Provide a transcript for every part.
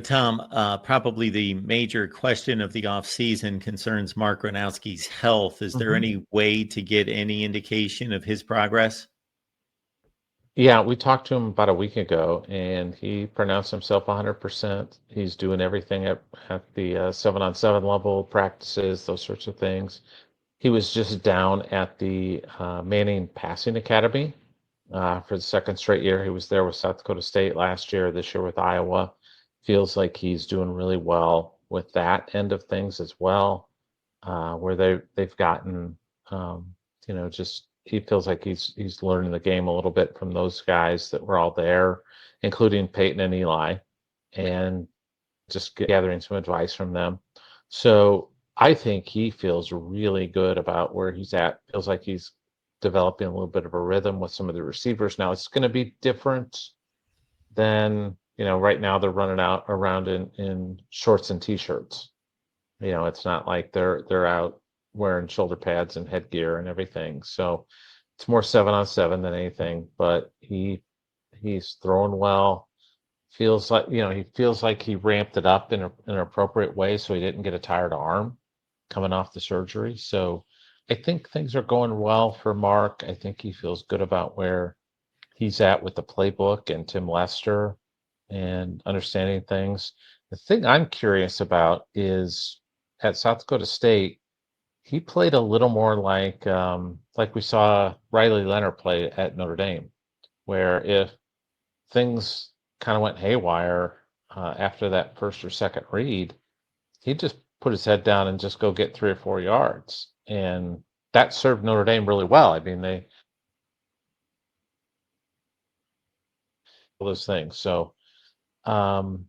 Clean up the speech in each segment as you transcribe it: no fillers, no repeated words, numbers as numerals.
Tom, probably the major question of the offseason concerns Mark Gronowski's health. Is there Mhm. any way to get any indication of his progress? Yeah, we talked to him about a week ago, and he pronounced himself 100%. He's doing everything at the 7-on-7 level, practices, those sorts of things. He was just down at the Manning Passing Academy for the second straight year. He was there with South Dakota State last year, this year with Iowa. Feels like he's doing really well with that end of things as well, where they've gotten, just he feels like he's learning the game a little bit from those guys that were all there, including Peyton and Eli, and just gathering some advice from them. So I think he feels really good about where he's at. Feels like he's developing a little bit of a rhythm with some of the receivers. Now it's going to be different than, right now they're running out around in shorts and t-shirts. It's not like they're out wearing shoulder pads and headgear and everything. So it's more 7-on-7 than anything, but he's throwing well. He feels like he ramped it up in an appropriate way so he didn't get a tired arm coming off the surgery. So I think things are going well for Mark. I think he feels good about where he's at with the playbook and Tim Lester and understanding things. The thing I'm curious about is at South Dakota State, he played a little more like we saw Riley Leonard play at Notre Dame, where if things kind of went haywire after that first or second read, he'd just put his head down and just go get 3 or 4 yards. And that served Notre Dame really well. I mean, they those things. So um,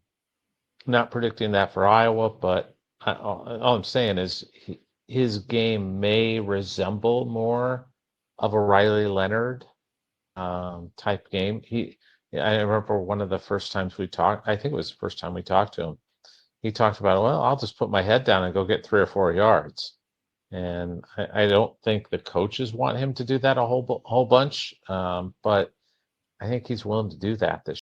not predicting that for Iowa, but all I'm saying is his game may resemble more of a Riley Leonard type game. I remember one of the first times we talked. I think it was the first time we talked to him. He talked about, well, I'll just put my head down and go get 3 or 4 yards. And I don't think the coaches want him to do that a whole bunch, but I think he's willing to do that this